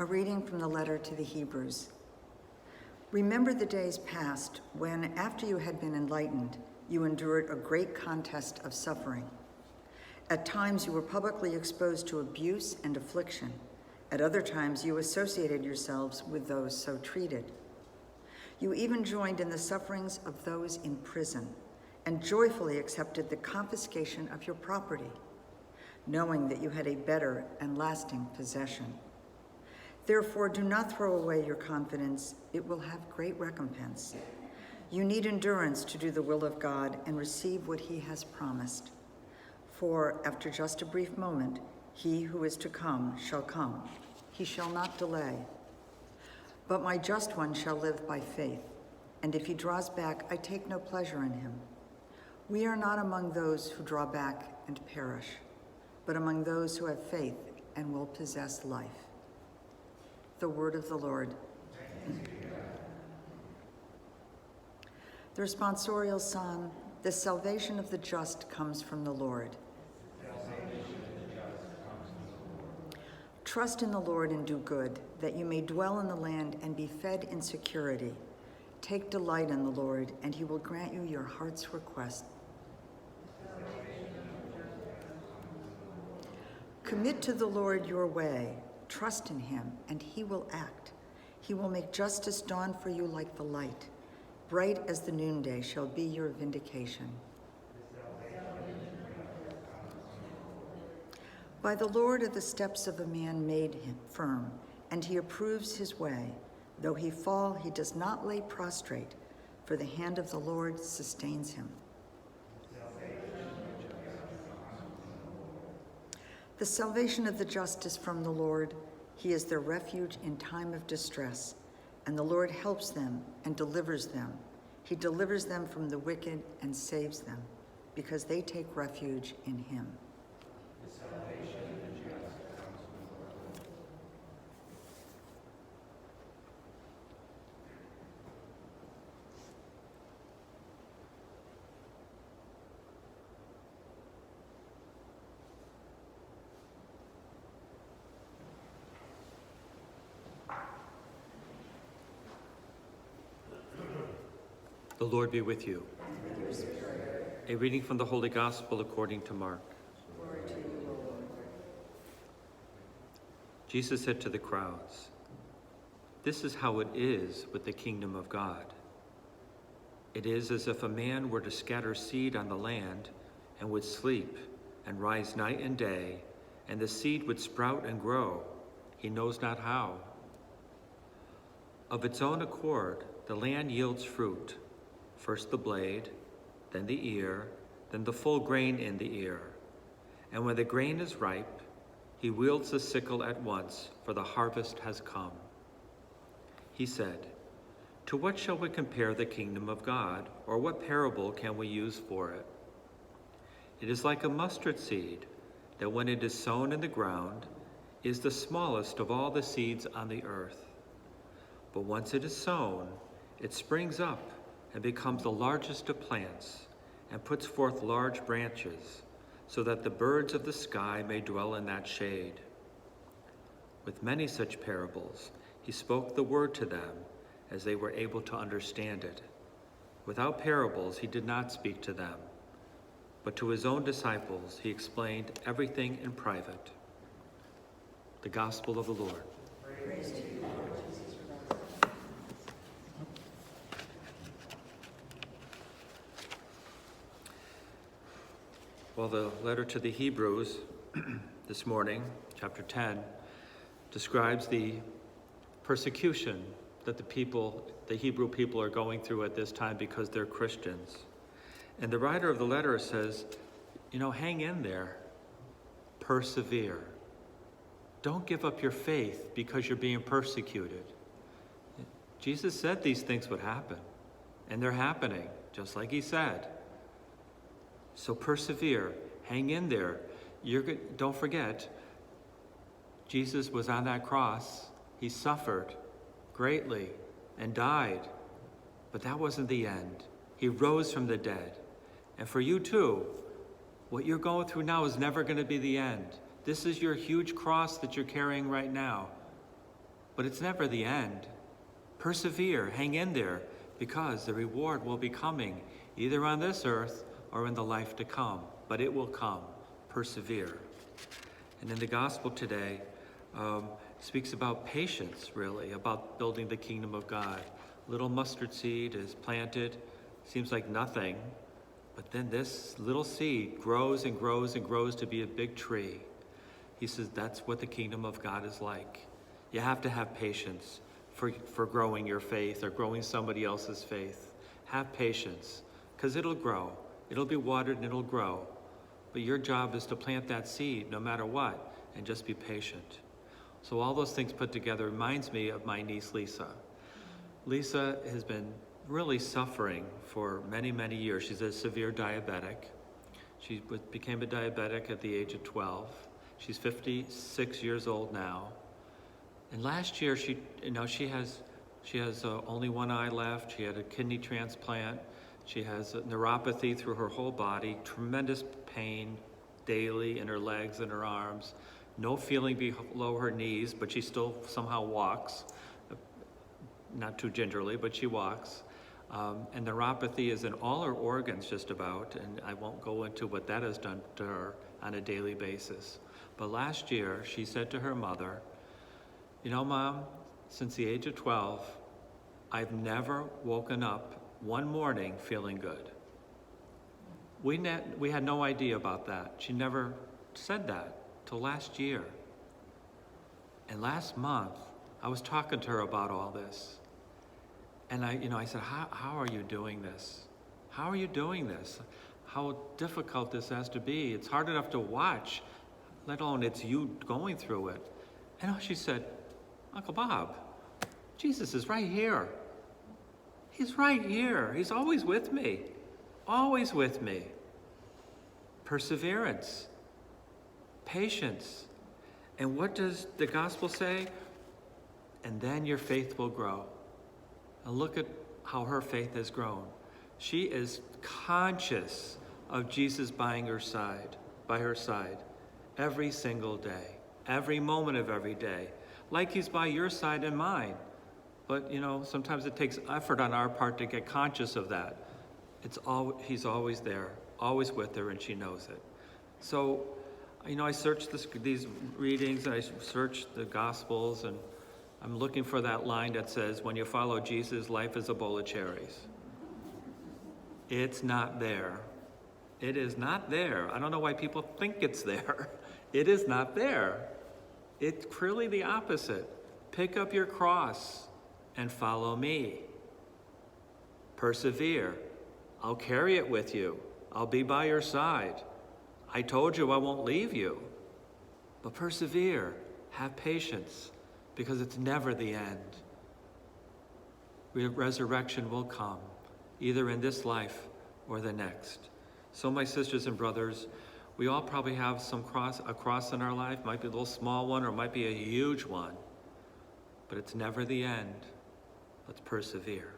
A reading from the letter to the Hebrews. Remember the days past when, after you had been enlightened, you endured a great contest of suffering. At times you were publicly exposed to abuse and affliction. At other times you associated yourselves with those so treated. You even joined in the sufferings of those in prison and joyfully accepted the confiscation of your property, knowing that you had a better and lasting possession. Therefore, do not throw away your confidence. It will have great recompense. You need endurance to do the will of God and receive what he has promised. For after just a brief moment, he who is to come shall come. He shall not delay. But my just one shall live by faith, and if he draws back, I take no pleasure in him. We are not among those who draw back and perish, but among those who have faith and will possess life. The word of the Lord. The responsorial psalm, the salvation of the just comes from the Lord. Trust in the Lord and do good, that you may dwell in the land and be fed in security. Take delight in the Lord, and he will grant you your heart's request. Commit to the Lord your way. Trust in him, and he will act. He will make justice dawn for you like the light. Bright as the noonday shall be your vindication. By the Lord are the steps of a man made him firm, and he approves his way. Though he fall, he does not lay prostrate, for the hand of the Lord sustains him. The salvation of the just is from the Lord. He is their refuge in time of distress, and the Lord helps them and delivers them. He delivers them from the wicked and saves them, because they take refuge in him. The salvation of the just comes from the Lord. The Lord be with you. And with your spirit. A reading from the Holy Gospel according to Mark. Glory to you, Lord. Jesus said to the crowds, "This is how it is with the kingdom of God. It is as if a man were to scatter seed on the land and would sleep and rise night and day, and the seed would sprout and grow. He knows not how. Of its own accord, the land yields fruit. First the blade, then the ear, then the full grain in the ear. And when the grain is ripe, he wields the sickle at once, for the harvest has come." He said, "To what shall we compare the kingdom of God, or what parable can we use for it? It is like a mustard seed, that when it is sown in the ground, is the smallest of all the seeds on the earth. But once it is sown, it springs up and becomes the largest of plants, and puts forth large branches, so that the birds of the sky may dwell in that shade." With many such parables, he spoke the word to them, as they were able to understand it. Without parables, he did not speak to them, but to his own disciples he explained everything in private. The Gospel of the Lord. Praise to you, Lord Jesus Christ. Well, the letter to the Hebrews this morning, chapter 10, describes the persecution that the Hebrew people are going through at this time because they're Christians. And the writer of the letter says, hang in there, persevere. Don't give up your faith because you're being persecuted. Jesus said these things would happen, and they're happening, just like he said. So persevere, hang in there. Don't forget, Jesus was on that cross. He suffered greatly and died, but that wasn't the end. He rose from the dead. And for you too, what you're going through now is never going to be the end. This is your huge cross that you're carrying right now. but it's never the end. Persevere, hang in there, because the reward will be coming, either on this earth or in the life to come, but it will come. Persevere. And in the gospel today, speaks about patience, really, about building the kingdom of God. Little mustard seed is planted, seems like nothing, but then this little seed grows and grows and grows to be a big tree. He says that's what the kingdom of God is like. You have to have patience for growing your faith or growing somebody else's faith. Have patience, because it'll grow. It'll be watered and it'll grow. But your job is to plant that seed no matter what, and just be patient. So all those things put together reminds me of my niece, Lisa. Lisa has been really suffering for many, many years. She's a severe diabetic. She became a diabetic at the age of 12. She's 56 years old now. And last year, she has only one eye left. She had a kidney transplant. She has a neuropathy through her whole body, tremendous pain daily in her legs and her arms, no feeling below her knees, but she still somehow walks. Not too gingerly, but she walks. And neuropathy is in all her organs just about, and I won't go into what that has done to her on a daily basis. But last year, she said to her mother, "You know, Mom, since the age of 12, I've never woken up one morning feeling good." We had no idea about that. She never said that till last year. And last month, I was talking to her about all this. And I said, how are you doing this? How are you doing this? How difficult this has to be. It's hard enough to watch, let alone it's you going through it. And she said, "Uncle Bob, Jesus is right here. He's right here. He's always with me. Always with me." Perseverance, patience. And what does the gospel say? And then your faith will grow. And look at how her faith has grown. She is conscious of Jesus by her side, every single day, every moment of every day, like he's by your side and mine. But sometimes it takes effort on our part to get conscious of that. He's always there, always with her, and she knows it. So, I searched these readings, and I searched the Gospels, and I'm looking for that line that says, when you follow Jesus, life is a bowl of cherries. It's not there. It is not there. I don't know why people think it's there. It is not there. It's clearly the opposite. Pick up your cross and follow me. Persevere. I'll carry it with you. I'll be by your side. I told you I won't leave you. But persevere. Have patience, because it's never the end. Resurrection will come, either in this life or the next. So my sisters and brothers, we all probably have a cross in our life. It might be a little small one, or it might be a huge one. But it's never the end. Let's persevere.